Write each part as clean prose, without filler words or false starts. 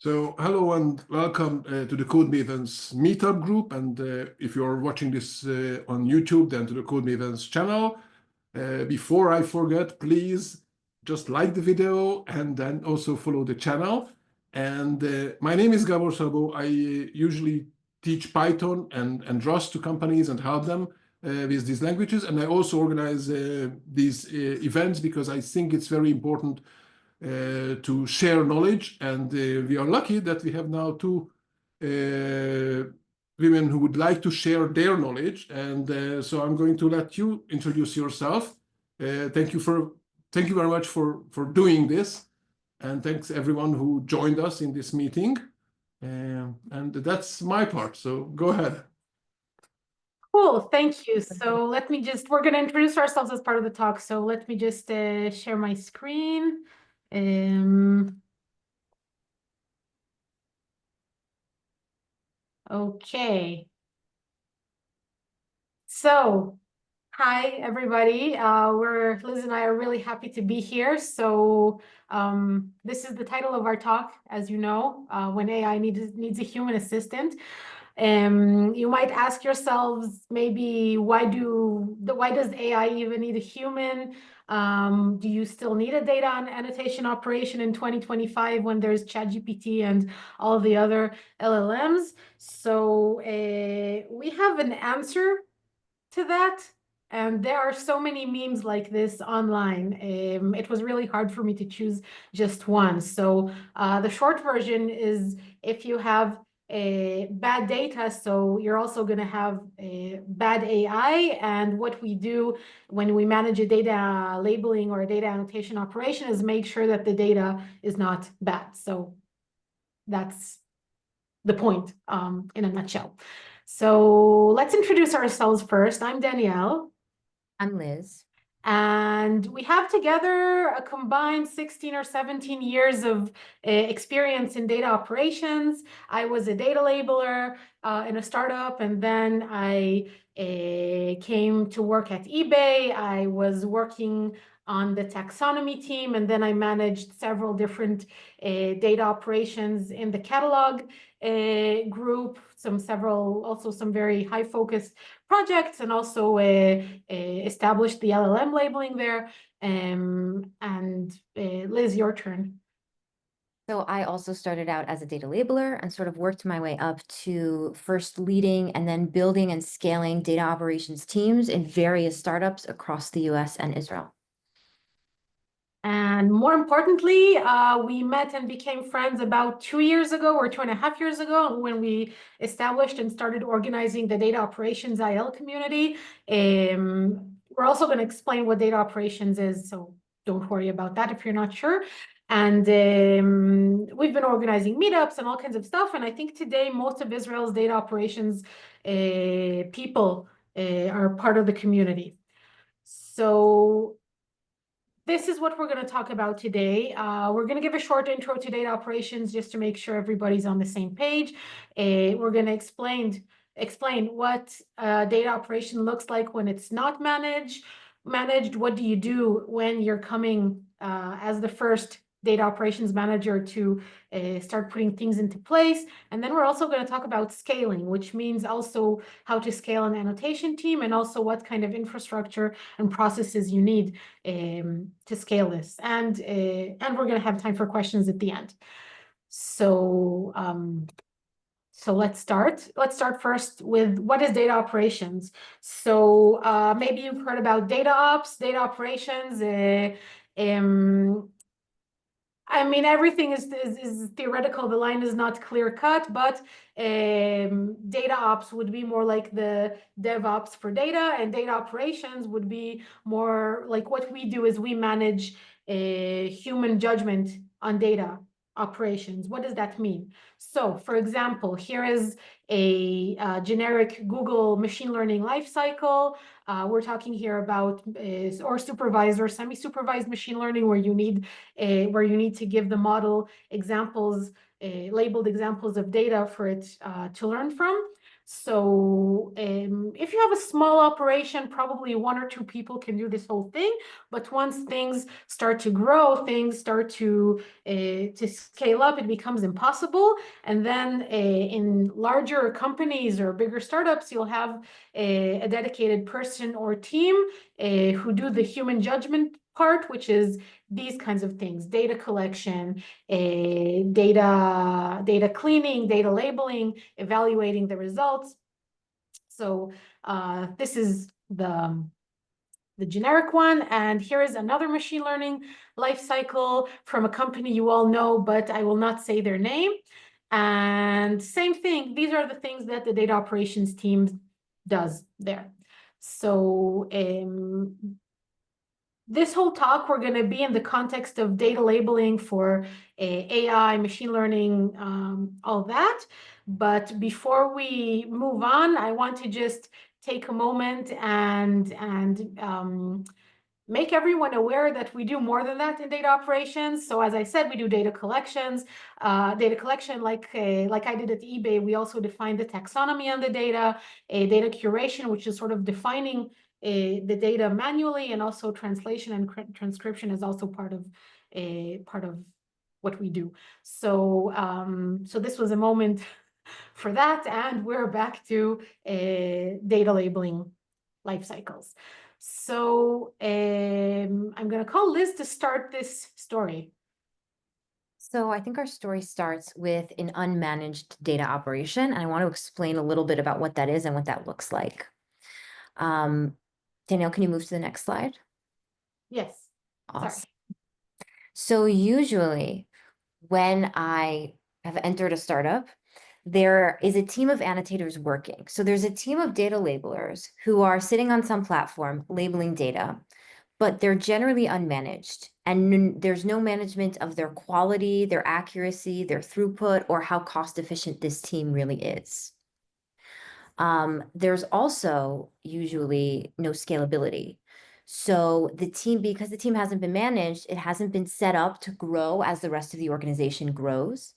So hello and welcome to the Code Mavens meetup group. And if you're watching this on YouTube, then to the Code Mavens channel. Before I forget, please just like the video and then also follow the channel. And my name is Gabor Szabó. I usually teach Python and Rust to companies and help them with these languages. And I also organize these events because I think it's very important to share knowledge. And we are lucky that we have now two women who would like to share their knowledge. And so I'm going to let you introduce yourself. Thank you very much for doing this. And thanks everyone who joined us in this meeting. And that's my part. So go ahead. Cool, thank you. So we're going to introduce ourselves as part of the talk. So let me just share my screen. Okay. So, hi everybody. Liz and I are really happy to be here. So this is the title of our talk, as you know, when AI needs a human assistant. You might ask yourselves, maybe why does AI even need a human? Do you still need a data and annotation operation in 2025 when there's ChatGPT and all the other LLMs? So we have an answer to that. And there are so many memes like this online. It was really hard for me to choose just one. So the short version is, if you have bad data, so you're also going to have bad AI. And what we do when we manage a data labeling or a data annotation operation is make sure that the data is not bad. So that's the point in a nutshell. So let's introduce ourselves first. I'm Danielle. I'm Liz. And we have together a combined 16 or 17 years of experience in data operations. I was a data labeler in a startup, and then I came to work at eBay. I was working on the taxonomy team, and then I managed several different data operations in the catalog group, also some very high focused projects, and also established the LLM labeling there. Liz, your turn. So I also started out as a data labeler and sort of worked my way up to first leading and then building and scaling data operations teams in various startups across the US and Israel. And more importantly, we met and became friends about 2 years ago or 2.5 years ago when we established and started organizing the data operations IL community. We're also going to explain what data operations is, so don't worry about that if you're not sure. And we've been organizing meetups and all kinds of stuff. And I think today most of Israel's data operations people are part of the community. So this is what we're going to talk about today. We're going to give a short intro to data operations just to make sure everybody's on the same page. We're going to explain what data operation looks like when it's not managed. What do you do when you're coming as the first data operations manager to start putting things into place. And then we're also going to talk about scaling, which means also how to scale an annotation team, and also what kind of infrastructure and processes you need to scale this. And we're going to have time for questions at the end. So let's start. Let's start first with what is data operations. So maybe you've heard about data ops, data operations. I mean, everything is theoretical. The line is not clear cut, but data ops would be more like the DevOps for data, and data operations would be more like what we do is we manage human judgment on data operations. What does that mean? So, for example, here is a generic Google machine learning lifecycle. We're talking here about or supervised or semi-supervised machine learning, where you need to give the model examples, labeled examples of data for it to learn from. So if you have a small operation, probably 1 or 2 people can do this whole thing. But once things start to grow, things start to scale up, it becomes impossible. And then in larger companies or bigger startups, you'll have a dedicated person or team who do the human judgment part, which is these kinds of things: data collection, data cleaning, data labeling, evaluating the results. So this is the generic one. And here is another machine learning life cycle from a company you all know, but I will not say their name. And same thing, these are the things that the data operations team does there. So this whole talk, we're going to be in the context of data labeling for AI, machine learning, all that. But before we move on, I want to just take a moment and make everyone aware that we do more than that in data operations. So as I said, we do data collections, data collection like I did at eBay. We also define the taxonomy on the data, data curation, which is sort of defining the data manually, and also translation and transcription is also part of what we do. So so this was a moment for that, and we're back to data labeling life cycles. So I'm going to call Liz to start this story. So I think our story starts with an unmanaged data operation, and I want to explain a little bit about what that is and what that looks like. Danielle, can you move to the next slide? Yes. Awesome. Sorry. So usually when I have entered a startup, there is a team of annotators working. So there's a team of data labelers who are sitting on some platform labeling data, but they're generally unmanaged, and there's no management of their quality, their accuracy, their throughput, or how cost efficient this team really is. There's also usually no scalability. So the team, because the team hasn't been managed, it hasn't been set up to grow as the rest of the organization grows.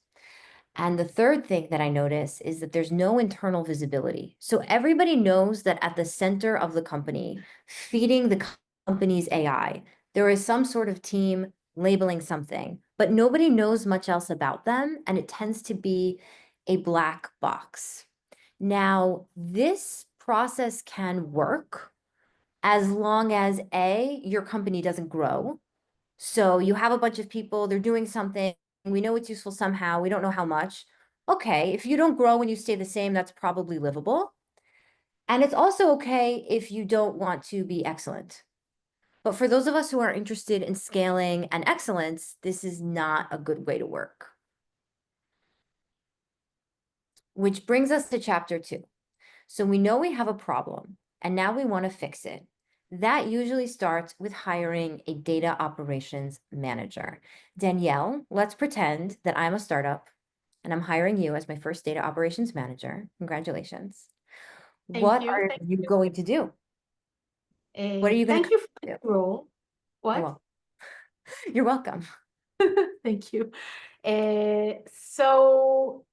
And the third thing that I notice is that there's no internal visibility. So everybody knows that at the center of the company, feeding the company's AI, there is some sort of team labeling something, but nobody knows much else about them, and it tends to be a black box. Now, this process can work as long as your company doesn't grow. So you have a bunch of people, they're doing something, we know it's useful somehow, we don't know how much. Okay, if you don't grow and you stay the same, that's probably livable. And it's also okay if you don't want to be excellent. But for those of us who are interested in scaling and excellence, this is not a good way to work. Which brings us to chapter 2. So we know we have a problem, and now we want to fix it. That usually starts with hiring a data operations manager. Danielle, let's pretend that I'm a startup and I'm hiring you as my first data operations manager. Congratulations. What are you going to do? What are you going to do? Thank you for the role. What? You're welcome. Thank you. So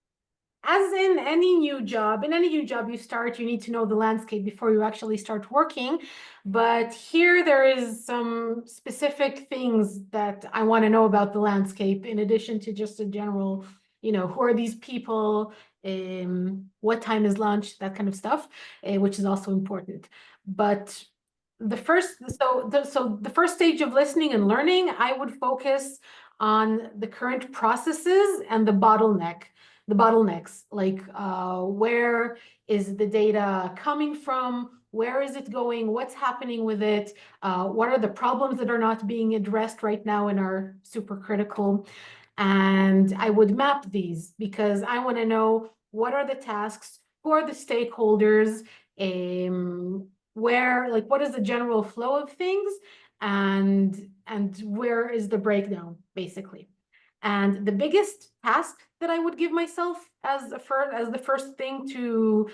as in any new job, you start, you need to know the landscape before you actually start working. But here there is some specific things that I want to know about the landscape, in addition to just a general, who are these people, what time is lunch, that kind of stuff, which is also important. But the first stage of listening and learning, I would focus on the current processes and the bottlenecks, like where is the data coming from, where is it going, what's happening with it, what are the problems that are not being addressed right now and are super critical. And I would map these because I want to know what are the tasks, who are the stakeholders, what is the general flow of things, and where is the breakdown, basically. And the biggest task that I would give myself as the first thing to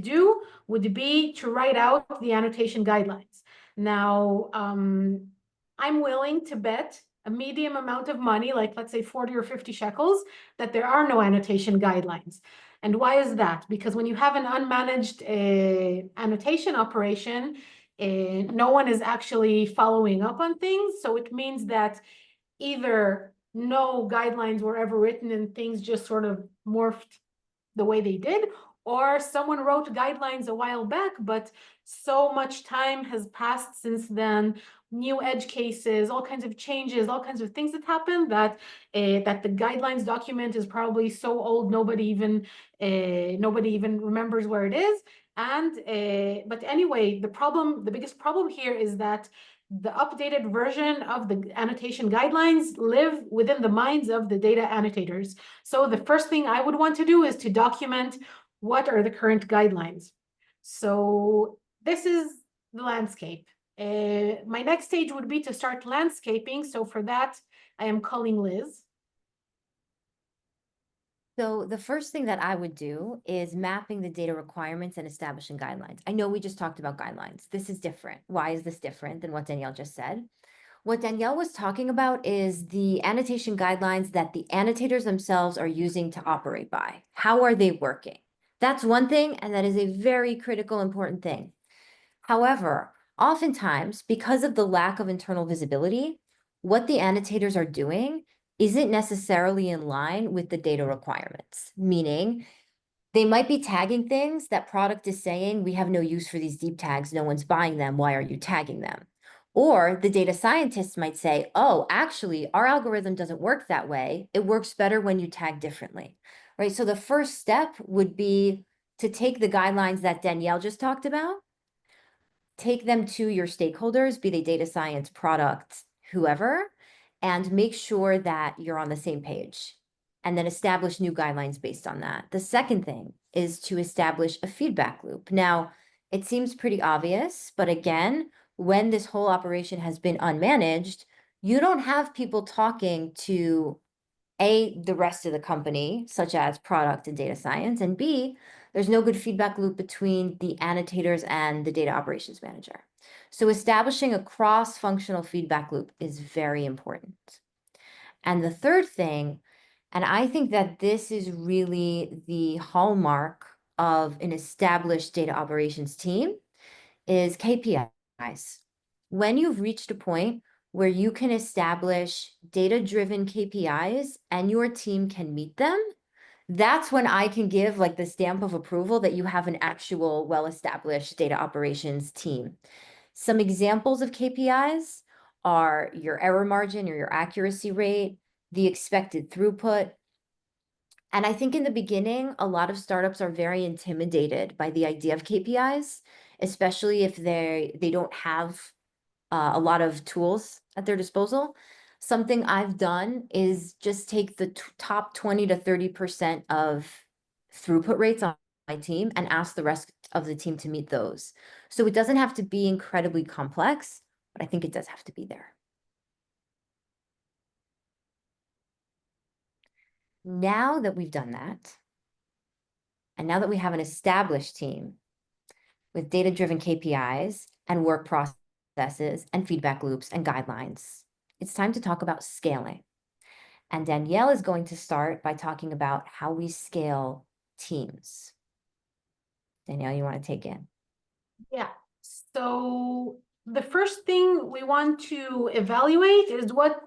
do would be to write out the annotation guidelines. Now, I'm willing to bet a medium amount of money, like let's say 40 or 50 shekels, that there are no annotation guidelines. And why is that? Because when you have an unmanaged annotation operation, no one is actually following up on things. So it means that either no guidelines were ever written and things just sort of morphed the way they did, or someone wrote guidelines a while back, but so much time has passed since then, new edge cases, all kinds of changes, all kinds of things that happened, that that the guidelines document is probably so old nobody even remembers where it is. And but anyway, the biggest problem here is that the updated version of the annotation guidelines live within the minds of the data annotators. So the first thing I would want to do is to document what are the current guidelines. So this is the landscape. My next stage would be to start landscaping. So for that, I am calling Liz. So the first thing that I would do is mapping the data requirements and establishing guidelines. I know we just talked about guidelines. This is different. Why is this different than what Danielle just said? What Danielle was talking about is the annotation guidelines that the annotators themselves are using to operate by. How are they working? That's one thing, and that is a very critical, important thing. However, oftentimes, because of the lack of internal visibility, what the annotators are doing isn't necessarily in line with the data requirements, meaning they might be tagging things that product is saying, we have no use for these deep tags, no one's buying them, why are you tagging them? Or the data scientists might say, oh, actually, our algorithm doesn't work that way. It works better when you tag differently, right? So the first step would be to take the guidelines that Danielle just talked about, take them to your stakeholders, be they data science, product, whoever, and make sure that you're on the same page, and then establish new guidelines based on that. The second thing is to establish a feedback loop. Now, it seems pretty obvious, but again, when this whole operation has been unmanaged, you don't have people talking to A, the rest of the company, such as product and data science, and B, there's no good feedback loop between the annotators and the data operations manager. So establishing a cross-functional feedback loop is very important. And the third thing, and I think that this is really the hallmark of an established data operations team, is KPIs. When you've reached a point where you can establish data-driven KPIs and your team can meet them, that's when I can give like the stamp of approval that you have an actual well-established data operations team. Some examples of KPIs are your error margin or your accuracy rate, the expected throughput. And I think in the beginning, a lot of startups are very intimidated by the idea of KPIs, especially if they don't have a lot of tools at their disposal. Something I've done is just take the top 20 to 30% of throughput rates on my team and ask the rest of the team to meet those. So it doesn't have to be incredibly complex, but I think it does have to be there. Now that we've done that, and now that we have an established team with data-driven KPIs and work processes and feedback loops and guidelines, it's time to talk about scaling. And Danielle is going to start by talking about how we scale teams. Danielle, you want to take in? Yeah. So the first thing we want to evaluate is what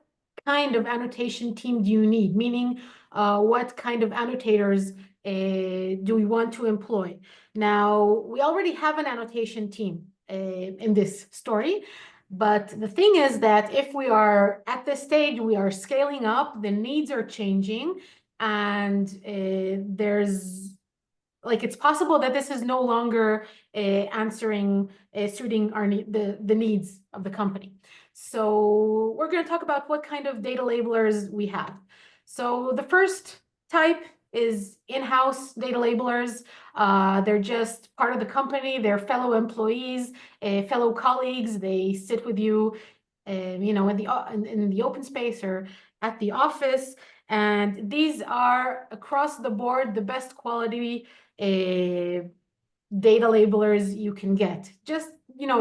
kind of annotation team do you need? Meaning, what kind of annotators do we want to employ? Now, we already have an annotation team in this story. But the thing is that if we are at this stage, we are scaling up, the needs are changing, and it's possible that this is no longer suiting the needs of the company. So we're going to talk about what kind of data labelers we have. So the first type is in-house data labelers. They're just part of the company. They're fellow employees, fellow colleagues. They sit with you, in the open space or at the office. And these are across the board the best quality data labelers you can get. Just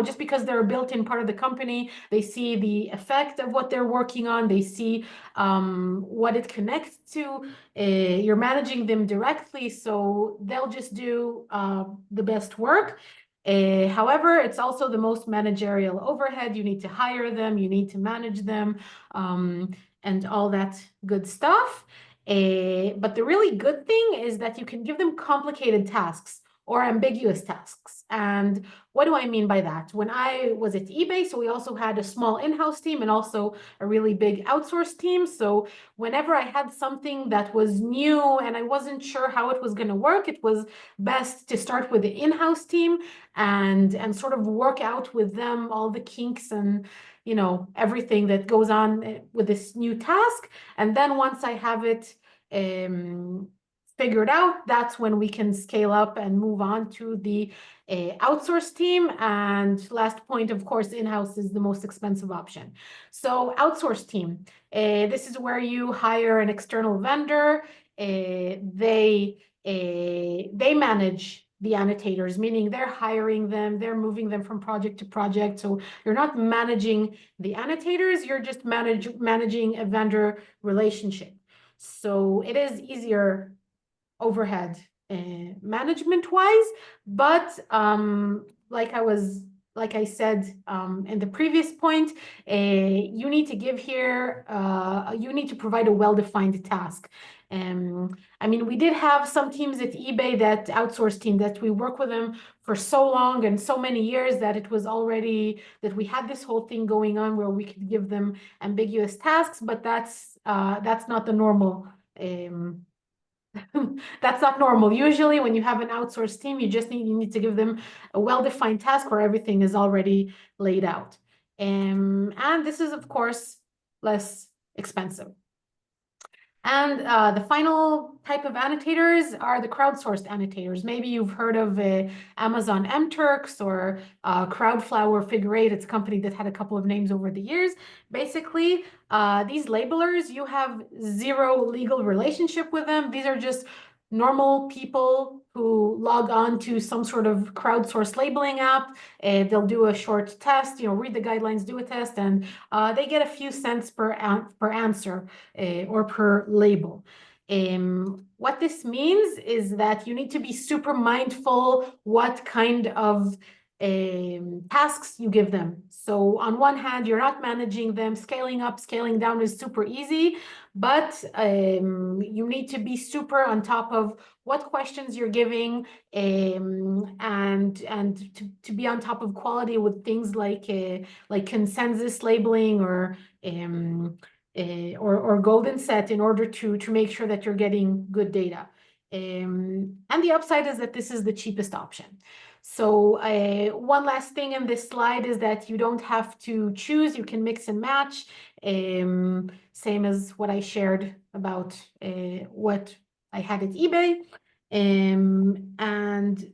just because they're a built-in part of the company, they see the effect of what they're working on, they see what it connects to. You're managing them directly, so they'll just do the best work. However, it's also the most managerial overhead. You need to hire them, you need to manage them, and all that good stuff. But the really good thing is that you can give them complicated tasks or ambiguous tasks. And what do I mean by that? When I was at eBay, so we also had a small in-house team and also a really big outsourced team. So whenever I had something that was new and I wasn't sure how it was going to work, it was best to start with the in-house team and sort of work out with them all the kinks and everything that goes on with this new task. And then once I have it figured out, that's when we can scale up and move on to the outsource team. And last point, of course, in-house is the most expensive option. So outsource team, this is where you hire an external vendor. They manage the annotators, meaning they're hiring them, they're moving them from project to project. So you're not managing the annotators, you're just managing a vendor relationship. So it is easier overhead management wise, but like I said in the previous point, you need to give here, you need to provide a well-defined task. I mean, we did have some teams at eBay, that outsourced team, that we work with them for so long and so many years that it was already, that we had this whole thing going on where we could give them ambiguous tasks, but that's not the normal. That's not normal. Usually when you have an outsourced team, you need to give them a well-defined task where everything is already laid out. And this is, of course, less expensive. And the final type of annotators are the crowdsourced annotators. Maybe you've heard of Amazon MTurks or Crowdflower Figure 8. It's a company that had a couple of names over the years. Basically, these labelers, you have zero legal relationship with them. These are just normal people who log on to some sort of crowdsourced labeling app. They'll do a short test, read the guidelines, do a test, and they get a few cents per answer or per label. What this means is that you need to be super mindful what kind of tasks you give them. So on one hand, you're not managing them. Scaling up, scaling down is super easy, but you need to be super on top of what questions you're giving, and to be on top of quality with things like consensus labeling or golden set, in order to make sure that you're getting good data. And the upside is that this is the cheapest option. So one last thing in this slide is that you don't have to choose, you can mix and match, same as what I shared about what I had at eBay. And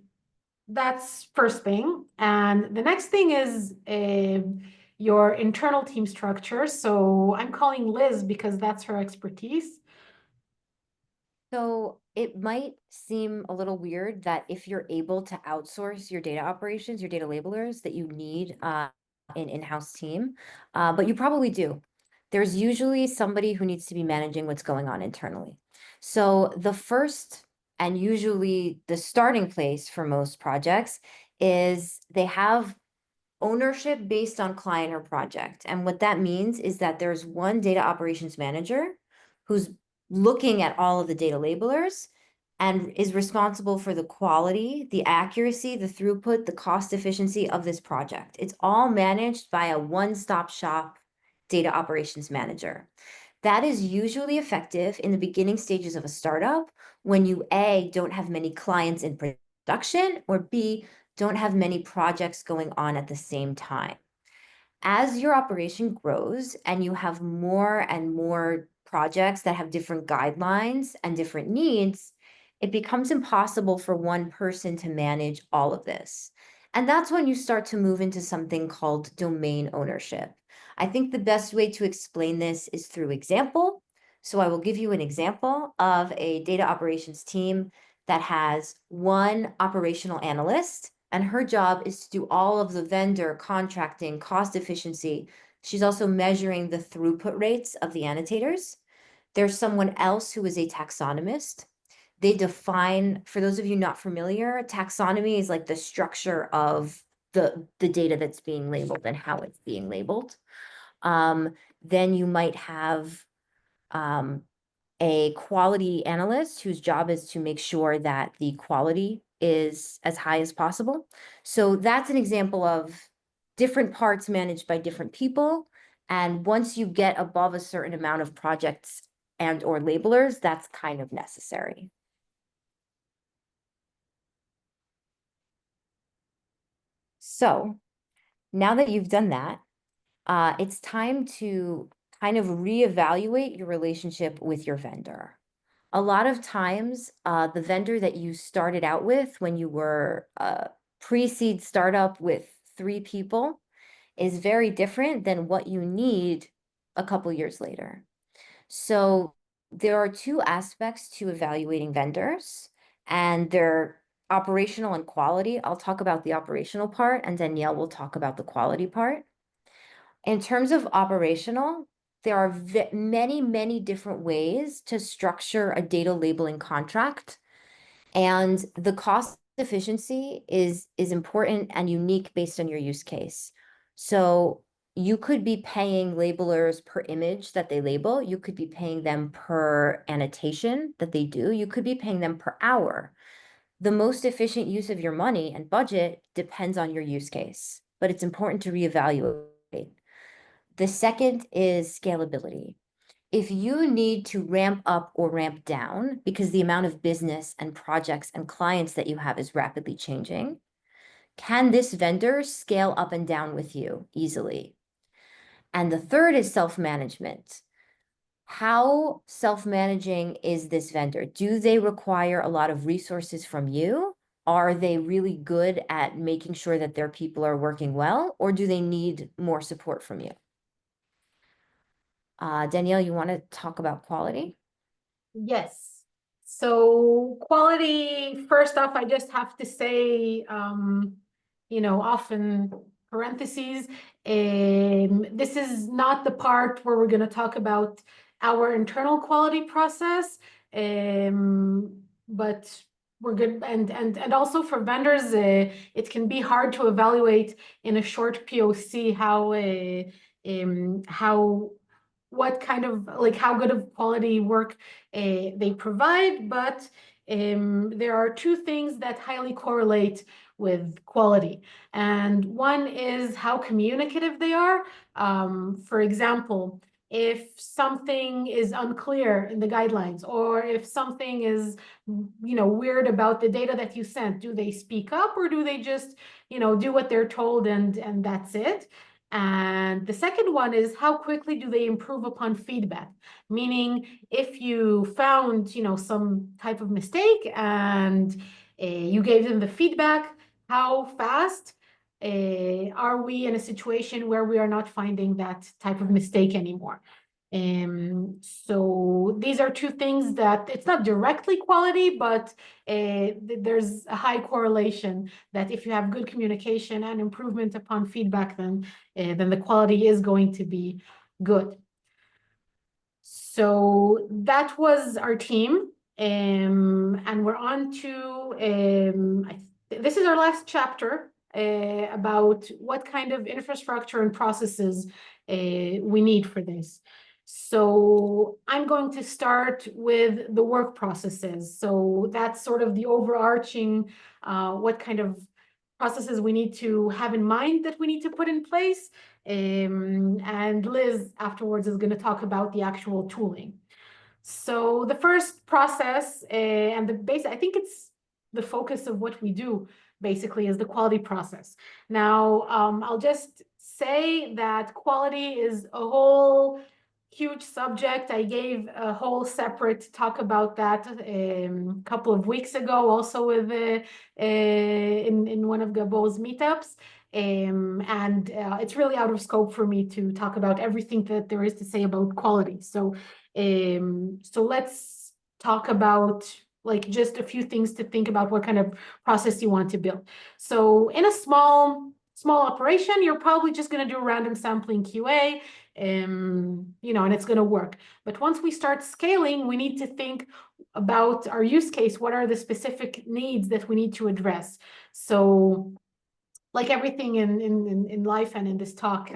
that's first thing. And the next thing is your internal team structure. So I'm calling Liz because that's her expertise. So it might seem a little weird that if you're able to outsource your data operations, your data labelers, that you need an in-house team, but you probably do. There's usually somebody who needs to be managing what's going on internally. So the first, and usually the starting place for most projects, is they have ownership based on client or project. And what that means is that there's one data operations manager who's looking at all of the data labelers and is responsible for the quality, the accuracy, the throughput, the cost efficiency of this project. It's all managed by a one-stop shop data operations manager. That is usually effective in the beginning stages of a startup when you, A, don't have many clients in production, or B, don't have many projects going on at the same time. As your operation grows and you have more and more projects that have different guidelines and different needs, it becomes impossible for one person to manage all of this. And that's when you start to move into something called domain ownership. I think the best way to explain this is through example. So I will give you an example of a data operations team that has one operational analyst And her job is to do all of the vendor contracting, cost efficiency. She's also measuring the throughput rates of the annotators. There's someone else who is a taxonomist. They define, for those of you not familiar, taxonomy is like the structure of the data that's being labeled and how it's being labeled. Then you might have a quality analyst whose job is to make sure that the quality is as high as possible. So that's an example of different parts managed by different people. And once you get above a certain amount of projects and or labelers, that's kind of necessary. So now that you've done that, it's time to kind of reevaluate your relationship with your vendor. A lot of times, the vendor that you started out with when you were a pre-seed startup with 3 people is very different than what you need a couple years later. So there are 2 aspects to evaluating vendors, and they're operational and quality. I'll talk about the operational part, and Danielle will talk about the quality part. In terms of operational, there are many, many different ways to structure a data labeling contract. And the cost efficiency is important and unique based on your use case. So you could be paying labelers per image that they label. You could be paying them per annotation that they do. You could be paying them per hour. The most efficient use of your money and budget depends on your use case, but it's important to reevaluate. The second is scalability. If you need to ramp up or ramp down because the amount of business and projects and clients that you have is rapidly changing, can this vendor scale up and down with you easily? And the third is self-management. How self-managing is this vendor? Do they require a lot of resources from you? Are they really good at making sure that their people are working well, or do they need more support from you? Danielle, you want to talk about quality? Yes. So quality, first off, I just have to say, often parentheses, this is not the part where we're going to talk about our internal quality process, but we're good. And also for vendors, it can be hard to evaluate in a short POC how what kind of how good of quality work they provide, but there are 2 things that highly correlate with quality. And one is how communicative they are. For example, if something is unclear in the guidelines, or if something is weird about the data that you sent, do they speak up, or do they just do what they're told and that's it? And the second one is how quickly do they improve upon feedback? Meaning, if you found, some type of mistake and you gave them the feedback, how fast are we in a situation where we are not finding that type of mistake anymore? So these are 2 things that it's not directly quality, but there's a high correlation that if you have good communication and improvement upon feedback, then the quality is going to be good. So that was our team, and we're on to this is our last chapter about what kind of infrastructure and processes we need for this. So I'm going to start with the work processes. So that's sort of the overarching what kind of processes we need to have in mind that we need to put in place. And Liz afterwards is going to talk about the actual tooling. So the first process and the base, I think it's the focus of what we do basically is the quality process. Now, I'll just say that quality is a whole huge subject. I gave a whole separate talk about that a couple of weeks ago, also with in one of Gabo's meetups. And it's really out of scope for me to talk about everything that there is to say about quality. So let's talk about like just a few things to think about what kind of process you want to build. So in a small operation, you're probably just going to do a random sampling QA, you know, and it's going to work. But once we start scaling, we need to think about our use case. What are the specific needs that we need to address? So like everything in life and in this talk,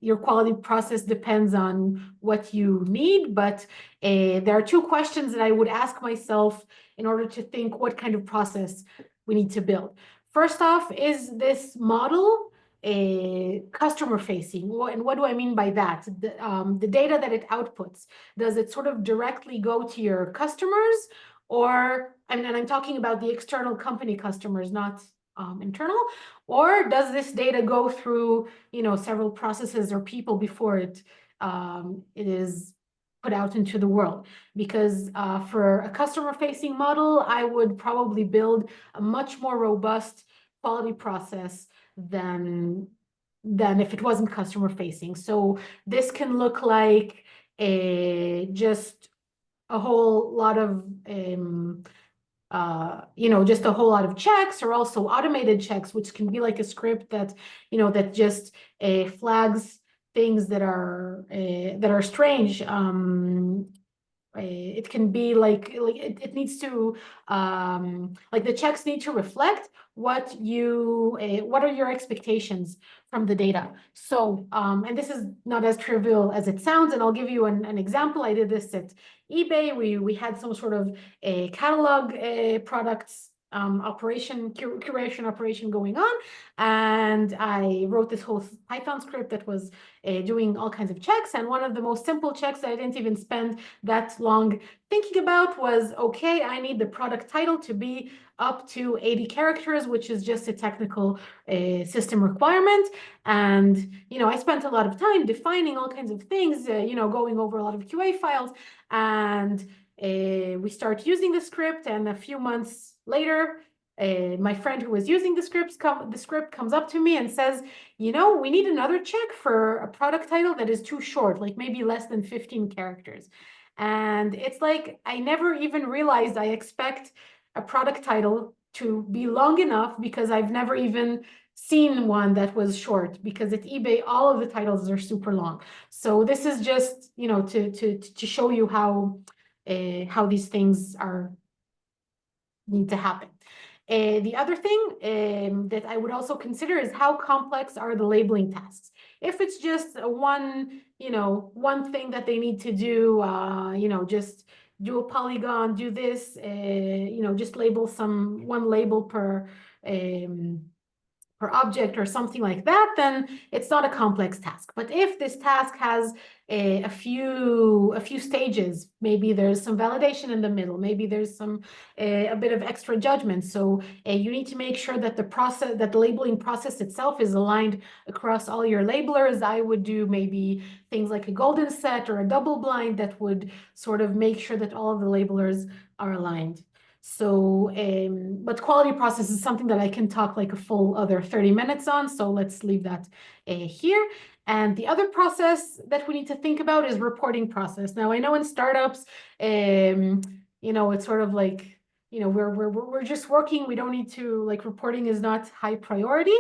your quality process depends on what you need, but there are two questions that I would ask myself in order to think what kind of process we need to build. First off, is this model customer facing? And what do I mean by that? The data that it outputs, does it sort of directly go to your customers? Or, and I'm talking about the external company customers, not internal, or does this data go through, you know, several processes or people before it is put out into the world? Because for a customer-facing model, I would probably build a much more robust quality process than if it wasn't customer-facing. So this can look like just a whole lot of you know, just a whole lot of checks, or also automated checks, which can be like a script that, you know, that just flags things that are strange. It can be like it needs to like the checks need to reflect what are your expectations from the data. So and this is not as trivial as it sounds, and I'll give you an example. I did this at eBay. We had some sort of a catalog products curation operation going on, and I wrote this whole Python script that was doing all kinds of checks. And one of the most simple checks that I didn't even spend that long thinking about was, okay, I need the product title to be up to 80 characters, which is just a technical system requirement. And, you know, I spent a lot of time defining all kinds of things, you know, going over a lot of QA files. And we start using the script, and a few months later, my friend who was using the script comes up to me and says, you know, we need another check for a product title that is too short, like maybe less than 15 characters. And it's like, I never even realized I expect a product title to be long enough, because I've never even seen one that was short, because at eBay, all of the titles are super long. So this is just, you know, to show you how these things need to happen. The other thing that I would also consider is how complex are the labeling tasks. If it's just one thing that they need to do, you know, just do a polygon, do this, you know, just label one label per object or something like that, then it's not a complex task. But if this task has a few stages, maybe there's some validation in the middle, maybe there's a bit of extra judgment. So you need to make sure that the labeling process itself is aligned across all your labelers. I would do maybe things like a golden set or a double blind that would sort of make sure that all of the labelers are aligned. So, but quality process is something that I can talk like a full other 30 minutes on. So let's leave that here. And the other process that we need to think about is reporting process. Now, I know in startups, you know, it's sort of like, you know, we're just working. We don't need to, like, reporting is not high priority.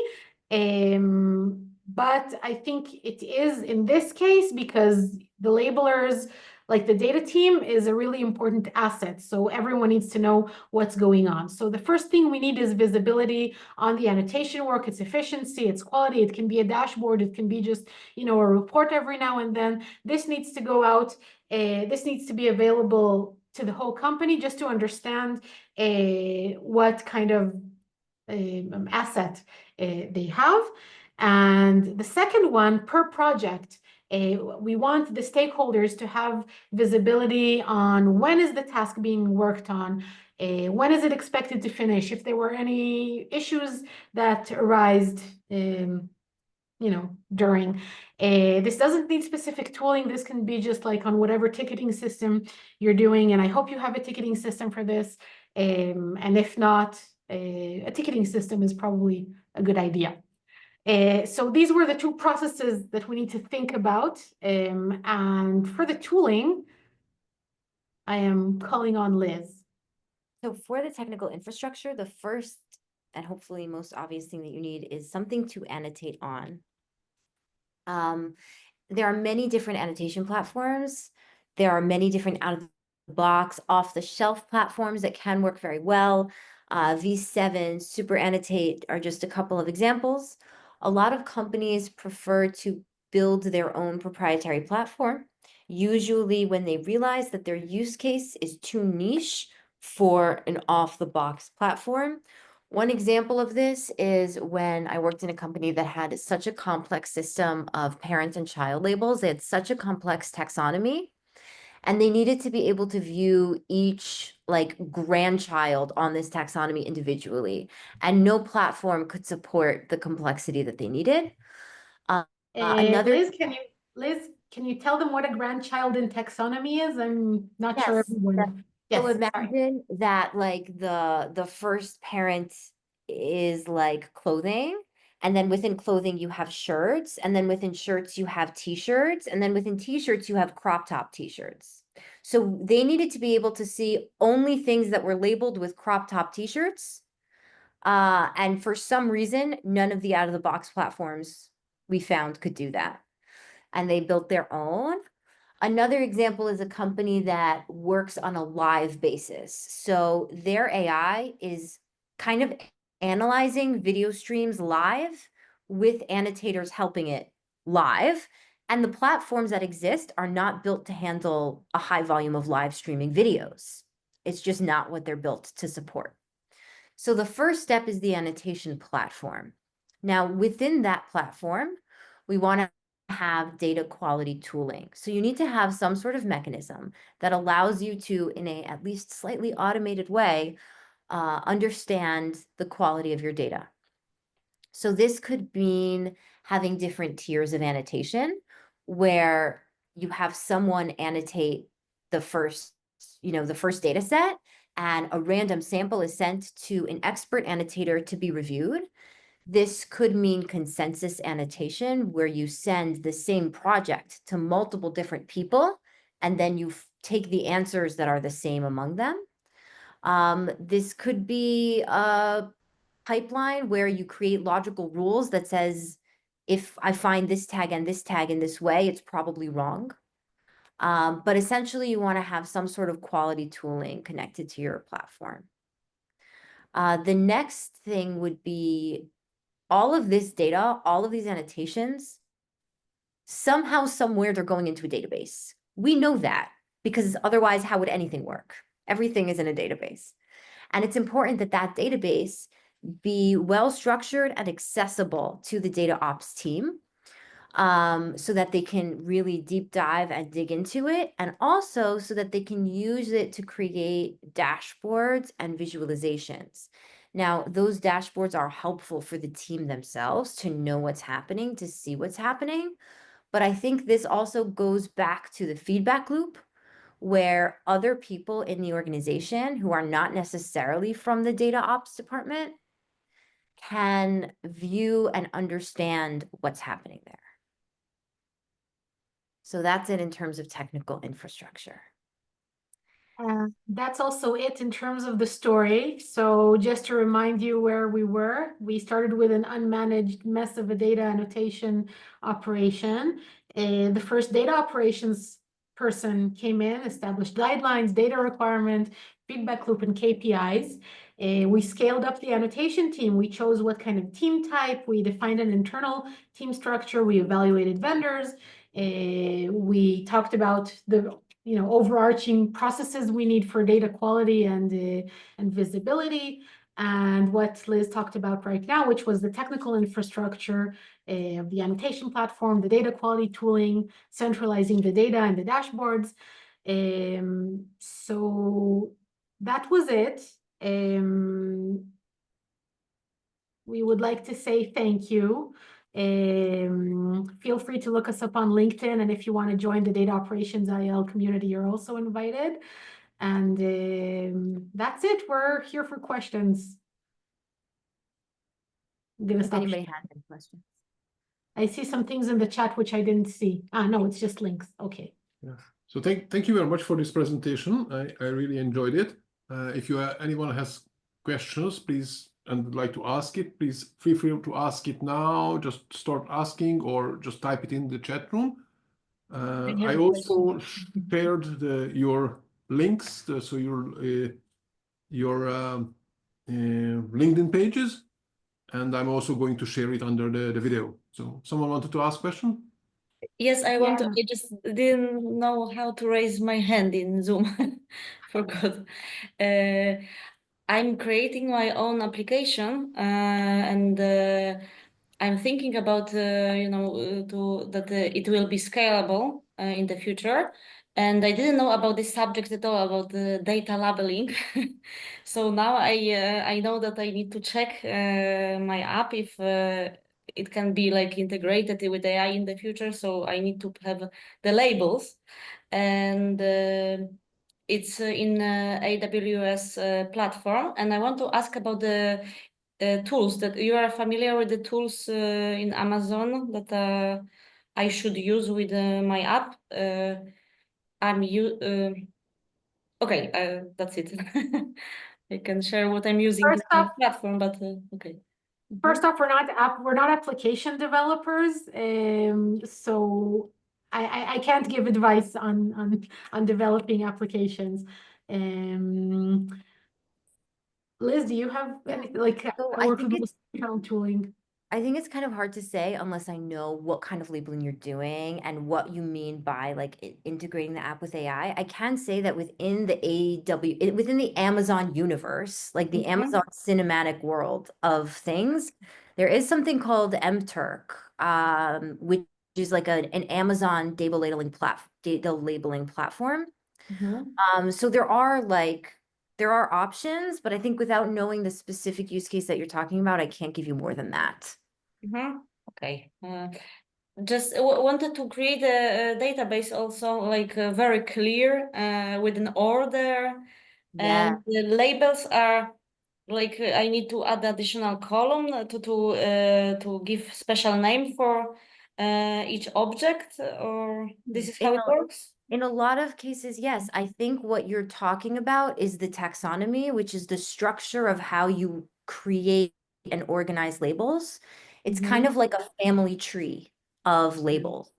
But I think it is in this case, because the labelers, like the data team, is a really important asset. So everyone needs to know what's going on. So the first thing we need is visibility on the annotation work, its efficiency, its quality. It can be a dashboard. It can be just, you know, a report every now and then. This needs to go out. This needs to be available to the whole company, just to understand what kind of asset they have. And the second one, per project, we want the stakeholders to have visibility on when is the task being worked on, when is it expected to finish, if there were any issues that arised, you know, during. This doesn't need specific tooling. This can be just like on whatever ticketing system you're doing, and I hope you have a ticketing system for this. And if not, a ticketing system is probably a good idea. So these were the two processes that we need to think about. And for the tooling, I am calling on Liz. So for the technical infrastructure, the first and hopefully most obvious thing that you need is something to annotate on. There are many different annotation platforms. There are many different out-of-the-box, off-the-shelf platforms that can work very well. V7, Super Annotate are just a couple of examples. A lot of companies prefer to build their own proprietary platform, usually when they realize that their use case is too niche for an off-the-box platform. One example of this is when I worked in a company that had such a complex system of parent and child labels. They had such a complex taxonomy, and they needed to be able to view each like grandchild on this taxonomy individually, and no platform could support the complexity that they needed. Another Liz, can you tell them what a grandchild in taxonomy is? I'm not sure Yes, everyone. so Yes, sorry. imagine that like the first parent is like clothing, and then within clothing you have shirts, and then within shirts you have t-shirts, and then within t-shirts you have crop top t-shirts. So they needed to be able to see only things that were labeled with crop top t-shirts. And for some reason, none of the out-of-the-box platforms we found could do that. And they built their own. Another example is a company that works on a live basis. So their AI is kind of analyzing video streams live with annotators helping it live. And the platforms that exist are not built to handle a high volume of live streaming videos. It's just not what they're built to support. So the first step is the annotation platform. Now, within that platform, we want to have data quality tooling. So you need to have some sort of mechanism that allows you to, in a at least slightly automated way, understand the quality of your data. So this could mean having different tiers of annotation where you have someone annotate the first data set, and a random sample is sent to an expert annotator to be reviewed. This could mean consensus annotation, where you send the same project to multiple different people, and then you take the answers that are the same among them. This could be a pipeline where you create logical rules that says, if I find this tag and this tag in this way, it's probably wrong. But essentially, you want to have some sort of quality tooling connected to your platform. The next thing would be all of this data, all of these annotations, somehow, somewhere, they're going into a database. We know that because otherwise, how would anything work? Everything is in a database. And it's important that that database be well-structured and accessible to the data ops team, so that they can really deep dive and dig into it, and also so that they can use it to create dashboards and visualizations. Now, those dashboards are helpful for the team themselves to know what's happening, to see what's happening. But I think this also goes back to the feedback loop, where other people in the organization who are not necessarily from the data ops department can view and understand what's happening there. So that's it in terms of technical infrastructure. That's also it in terms of the story. So just to remind you where we were, we started with an unmanaged mess of a data annotation operation. The first data operations person came in, established guidelines, data requirement, feedback loop, and KPIs. We scaled up the annotation team. We chose what kind of team type. We defined an internal team structure. We evaluated vendors. We talked about the overarching processes we need for data quality and visibility, and what Liz talked about right now, which was the technical infrastructure of the annotation platform, the data quality tooling, centralizing the data and the dashboards. So that was it. We would like to say thank you. Feel free to look us up on LinkedIn, and if you want to join the Data Operations IL community, you're also invited. And that's it. We're here for questions. I'm gonna If stop. anybody has any questions. I see some things in the chat which I didn't see. No, it's just links. Okay. Yeah. So thank you very much for this presentation. I really enjoyed it. If anyone has questions, please, and would like to ask it, please feel free to ask it now. Just start asking or just type it in the chat room. I also shared your links, so your LinkedIn pages, and I'm also going to share it under the video. So someone wanted to ask a question? Yes, I want to. Yeah. I just didn't know how to raise my hand in Zoom. Forgot. I'm creating my own application, and I'm thinking about that it will be scalable in the future. And I didn't know about this subject at all, about the data labeling. So now I know that I need to check my app if it can be like integrated with AI in the future. So I need to have the labels, and it's in AWS platform. And I want to ask about the tools that you are familiar with, the tools in Amazon that I should use with my app. Okay, that's it. I can share what I'm using in First the off, platform, but okay. First off, we're not application developers, so I can't give advice on developing applications. Liz, do you have anything like So I I work think with it's tooling? I think it's kind of hard to say unless I know what kind of labeling you're doing and what you mean by like integrating the app with AI. I can say that within within the Amazon universe, like the Amazon cinematic world of things, there is something called MTurk, which is like an Amazon data labeling platform. So there are options, but I think without knowing the specific use case that you're talking about, I can't give you more than that. Okay. Just wanted to create a database also, like very clear with an order, and the labels are like I need to add additional column to give special name for each object, or this is how it works? In a lot of cases, yes. I think what you're talking about is the taxonomy, which is the structure of how you create and organize labels. It's kind of like a family tree of labels.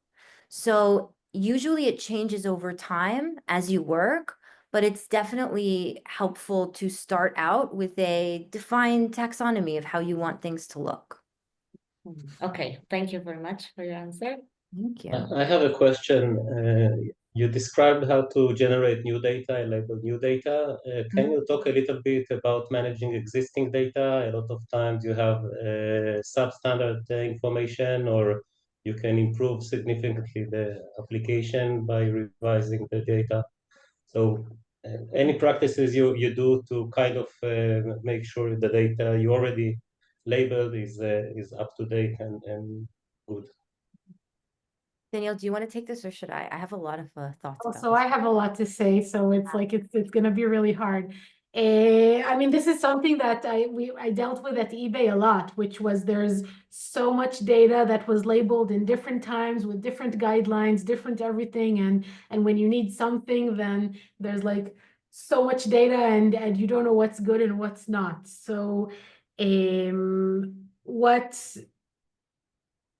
So usually it changes over time as you work, but it's definitely helpful to start out with a defined taxonomy of how you want things to look. Okay, thank you very much for your answer. Thank you. I have a question. You described how to generate new data and label new data. Can you talk a little bit about managing existing data? A lot of times you have substandard information, or you can improve significantly the application by revising the data. So any practices you do to kind of make sure the data you already labeled is up to date and good. Danielle, do you want to take this or should I? I have a lot of thoughts about So this. I have a lot to say, so it's like it's gonna be really hard. I mean, this is something that I dealt with at eBay a lot, which was there's so much data that was labeled in different times with different guidelines, different everything, and when you need something, then there's like so much data and you don't know what's good and what's not. So,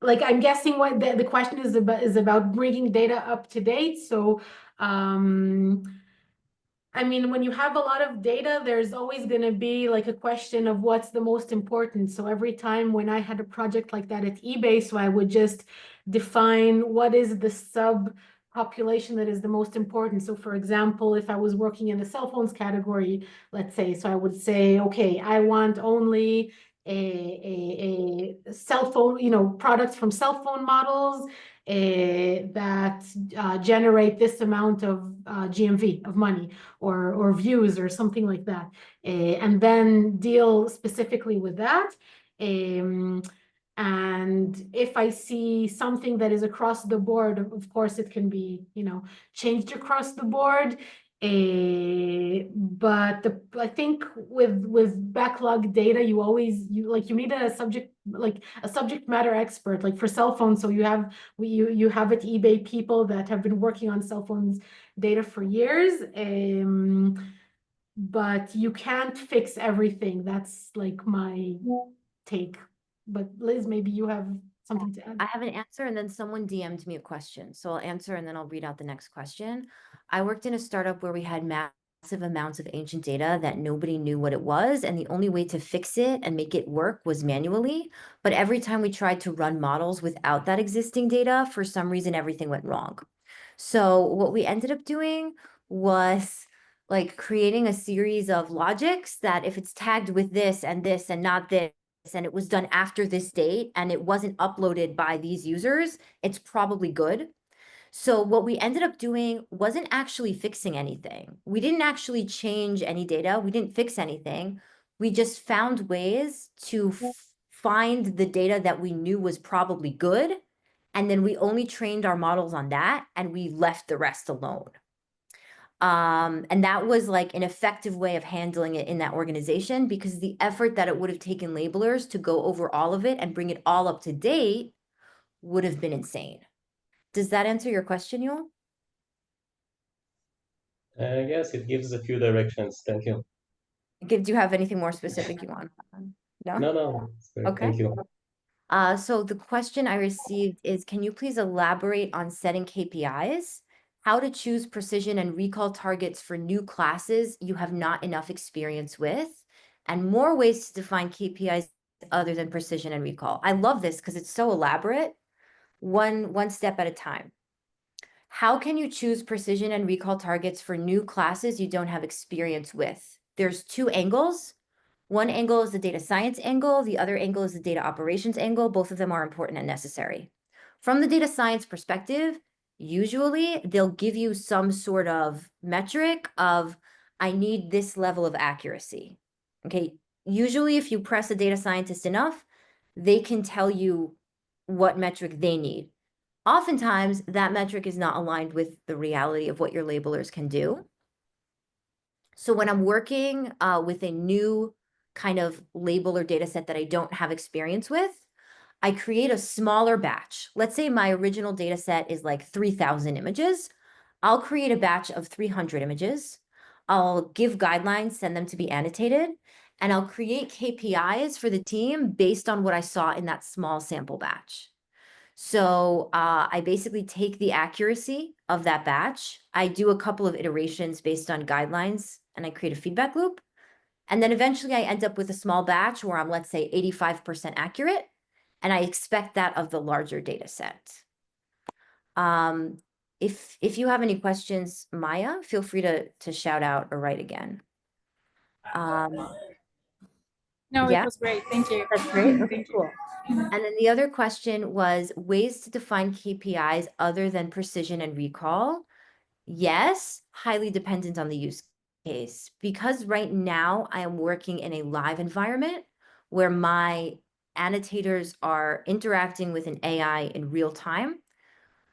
like I'm guessing what the question is about bringing data up to date. So I mean, when you have a lot of data, there's always going to be like a question of what's the most important. So every time when I had a project like that at eBay, so I would just define what is the sub population that is the most important. So for example, if I was working in the cell phones category, let's say, so I would say, okay, I want only a cell phone, products from cell phone models that generate this amount of GMV of money or views or something like that, and then deal specifically with that. And if I see something that is across the board, of course, it can be, changed across the board. But I think with backlog data, you need a subject matter expert, like for cell phones. So you have at eBay people that have been working on cell phones data for years. but you can't fix everything. That's like my take. But Liz, maybe you have something to add. I have an answer, and then someone DM'd me a question. So I'll answer and then I'll read out the next question. I worked in a startup where we had massive amounts of ancient data that nobody knew what it was. And the only way to fix it and make it work was manually. But every time we tried to run models without that existing data, for some reason, everything went wrong. So what we ended up doing was like creating a series of logics that if it's tagged with this and not this, and it was done after this date and it wasn't uploaded by these users, it's probably good. So what we ended up doing wasn't actually fixing anything. We didn't actually change any data. We didn't fix anything. We just found ways to find the data that we knew was probably good. And then we only trained our models on that and we left the rest alone. And that was like an effective way of handling it in that organization, because the effort that it would have taken labelers to go over all of it and bring it all up to date would have been insane. Does that answer your question, Yul? Yes, it gives a few directions. Thank you. Do you have anything more specific you want? No? No, it's great. Okay. Thank you. So the question I received is, can you please elaborate on setting KPIs? How to choose precision and recall targets for new classes you have not enough experience with, and more ways to define KPIs other than precision and recall. I love this because it's so elaborate. One step at a time. How can you choose precision and recall targets for new classes you don't have experience with? There's two angles. One angle is the data science angle. The other angle is the data operations angle. Both of them are important and necessary. From the data science perspective, usually they'll give you some sort of metric of, I need this level of accuracy. Okay. Usually if you press a data scientist enough, they can tell you what metric they need. Oftentimes that metric is not aligned with the reality of what your labelers can do. So when I'm working with a new kind of label or data set that I don't have experience with, I create a smaller batch. Let's say my original data set is like 3,000 images. I'll create a batch of 300 images. I'll give guidelines, send them to be annotated, and I'll create KPIs for the team based on what I saw in that small sample batch. So I basically take the accuracy of that batch. I do a couple of iterations based on guidelines, and I create a feedback loop. And then eventually I end up with a small batch where I'm, let's say, 85% accurate, and I expect that of the larger data set. If you have any questions, Maya, feel free to shout out or write again. No, yeah, it was great. Thank you. That's great. Okay, Thank you. cool. And then the other question was ways to define KPIs other than precision and recall. Yes, highly dependent on the use case, because right now I am working in a live environment where my annotators are interacting with an AI in real time.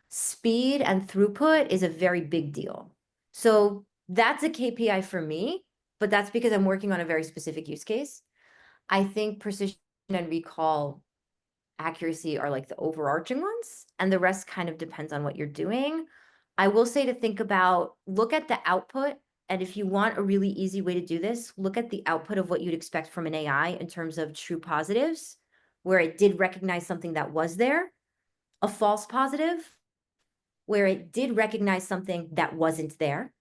Speed and throughput is a very big deal. So that's a KPI for me, but that's because I'm working on a very specific use case. I think precision and recall accuracy are like the overarching ones, and the rest kind of depends on what you're doing. I will say to think about, look at the output. And if you want a really easy way to do this, look at the output of what you'd expect from an AI in terms of true positives, where it did recognize something that was there, a false positive, where it did recognize something that wasn't there,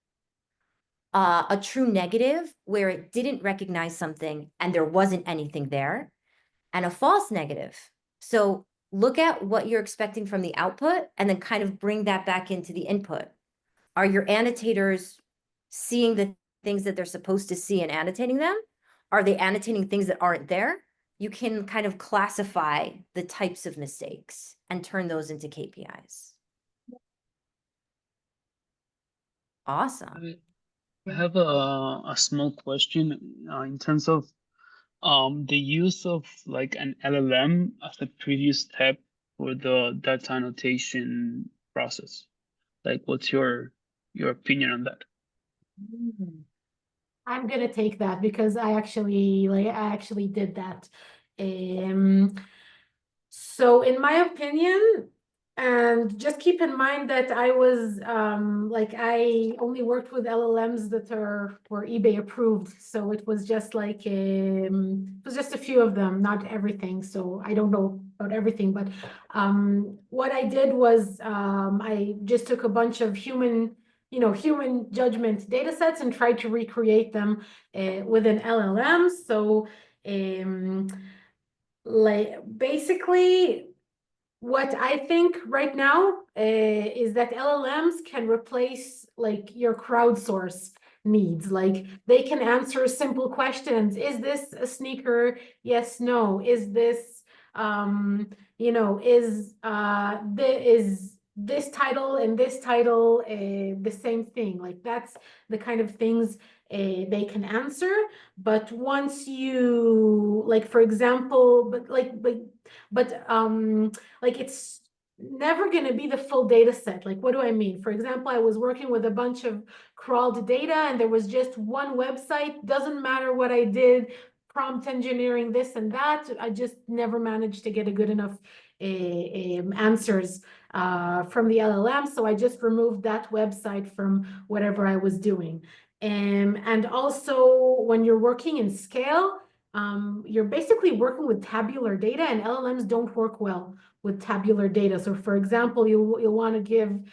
a true negative, where it didn't recognize something and there wasn't anything there, and a false negative. So look at what you're expecting from the output and then kind of bring that back into the input. Are your annotators seeing the things that they're supposed to see and annotating them? Are they annotating things that aren't there? You can kind of classify the types of mistakes and turn those into KPIs. Awesome. I have a small question in terms of the use of like an LLM as a previous step for the data annotation process. Like, what's your opinion on that? I'm gonna take that because I actually did that. So in my opinion, And just keep in mind that I was like I only worked with LLMs that were eBay approved, so it was just like it was just a few of them, not everything. So I don't know about everything, but what I did was I just took a bunch of human judgment data sets and tried to recreate them within LLMs. So like basically what I think right now is that LLMs can replace like your crowdsource needs. Like they can answer simple questions. Is this a sneaker? Yes, no. Is this is this title and this title the same thing? Like that's the kind of things they can answer. But once you like, for example, like it's never going to be the full data set. Like, what do I mean? For example, I was working with a bunch of crawled data and there was just one website. Doesn't matter what I did, prompt engineering, this and that. I just never managed to get a good enough answers from the LLM. So I just removed that website from whatever I was doing. And also when you're working in scale, you're basically working with tabular data, and LLMs don't work well with tabular data. So for example, you'll want to give,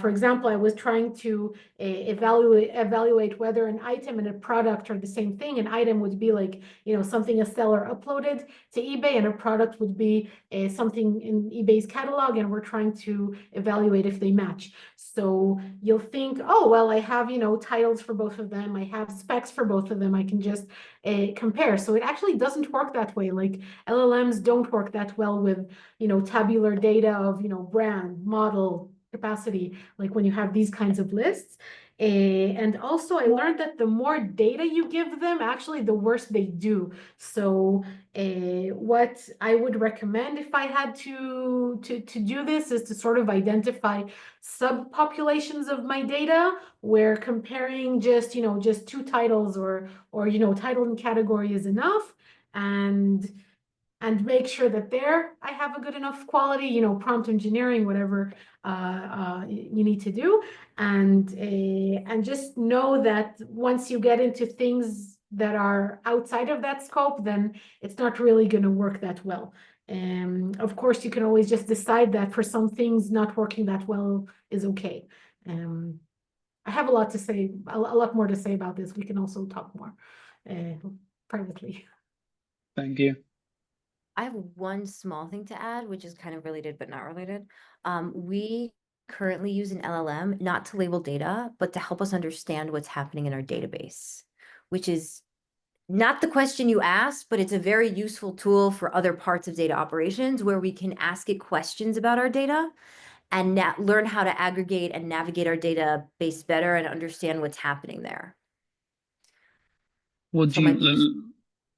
for example, I was trying to evaluate whether an item and a product are the same thing. An item would be like, something a seller uploaded to eBay, and a product would be something in eBay's catalog, and we're trying to evaluate if they match. So you'll think, oh, well, I have, titles for both of them. I have specs for both of them. I can just compare. So it actually doesn't work that way. Like LLMs don't work that well with, tabular data of, brand, model, capacity, like when you have these kinds of lists. And also I learned that the more data you give them, actually the worse they do. So what I would recommend if I had to do this is to sort of identify subpopulations of my data where comparing just two titles or title and category is enough, and make sure that there I have a good enough quality, prompt engineering, whatever you need to do, and just know that once you get into things that are outside of that scope, then it's not really going to work that well. Of course, you can always just decide that for some things not working that well is okay. I have a lot to say, a lot more to say about this. We can also talk more privately. Thank you. I have one small thing to add, which is kind of related but not related. We currently use an LLM not to label data, but to help us understand what's happening in our database, which is not the question you asked, but it's a very useful tool for other parts of data operations where we can ask it questions about our data and learn how to aggregate and navigate our database better and understand what's happening there.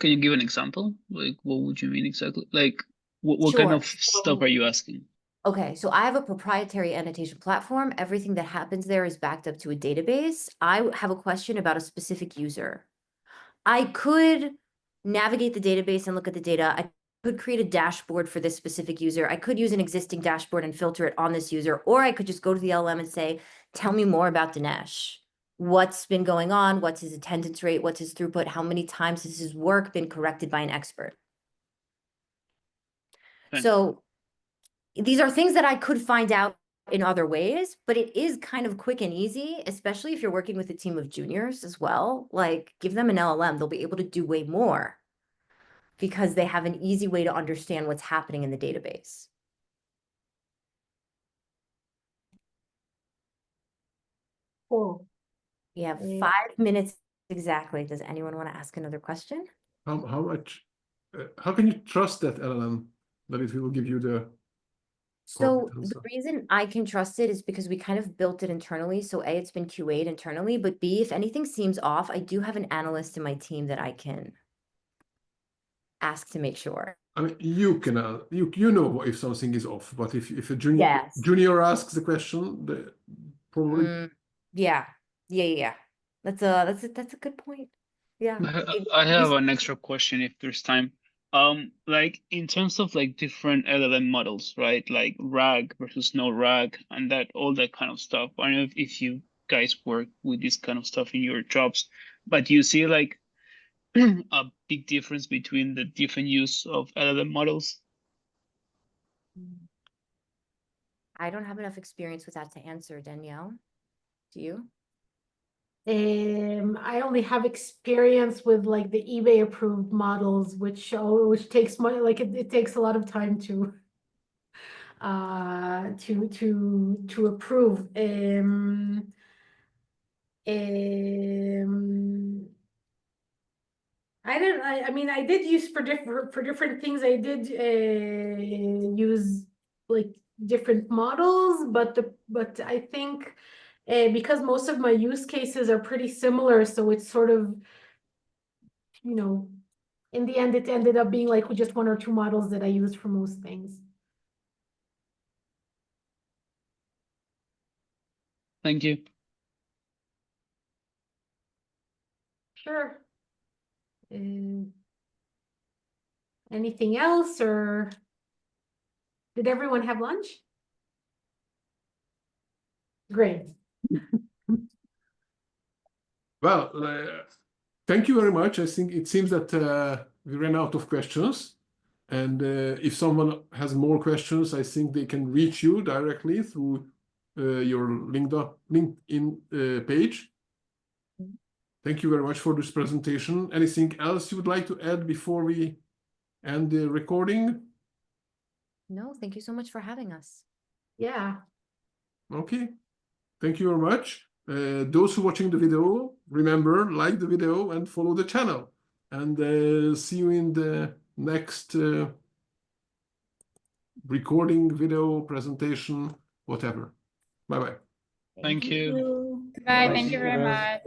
Can you give an example? Like, what would you mean exactly? Like, what kind of stuff are you asking? Okay, so I have a proprietary annotation platform. Everything that happens there is backed up to a database. I have a question about a specific user. I could navigate the database and look at the data. I could create a dashboard for this specific user. I could use an existing dashboard and filter it on this user, or I could just go to the LLM and say, tell me more about Dinesh. What's been going on? What's his attendance rate? What's his throughput? How many times has his work been corrected by an expert? Okay. So these are things that I could find out in other ways, but it is kind of quick and easy, especially if you're working with a team of juniors as well. Like, give them an LLM, they'll be able to do way more because they have an easy way to understand what's happening in the database. Cool. We have 5 minutes exactly. Does anyone want to ask another question? How much? How can you trust that LLM that it will give you the? So the reason I can trust it is because we kind of built it internally. So A, it's been QA'd internally, but B, if anything seems off, I do have an analyst in my team that I can ask to make sure. I mean, you can you know if something is off, but if a junior Yes. junior asks the question, probably. Yeah. That's a good point. Yeah. I have an extra question if there's time. Like in terms of like different LLM models, right? Like RAG versus no RAG and that all that kind of stuff. I don't know if you guys work with this kind of stuff in your jobs, but do you see like a big difference between the different use of LLM models? I don't have enough experience with that to answer, Danielle. Do you? I only have experience with like the eBay approved models, which takes money, like it takes a lot of time to approve. I mean, I did use for different things. I did use like different models, but I think because most of my use cases are pretty similar, so it's sort of, you know, in the end, it ended up being like just one or two models that I use for most things. Thank you. Sure. Anything else, or did everyone have lunch? Great. Well, thank you very much. I think it seems that we ran out of questions. And if someone has more questions, I think they can reach you directly through your LinkedIn page. Thank you very much for this presentation. Anything else you would like to add before we end the recording? No, thank you so much for having us. Yeah. Okay. Thank you very much. Those who are watching the video, remember, like the video and follow the channel. And see you in the next recording, video, presentation, whatever. Bye-bye. Thank you. Bye. Thank you very much.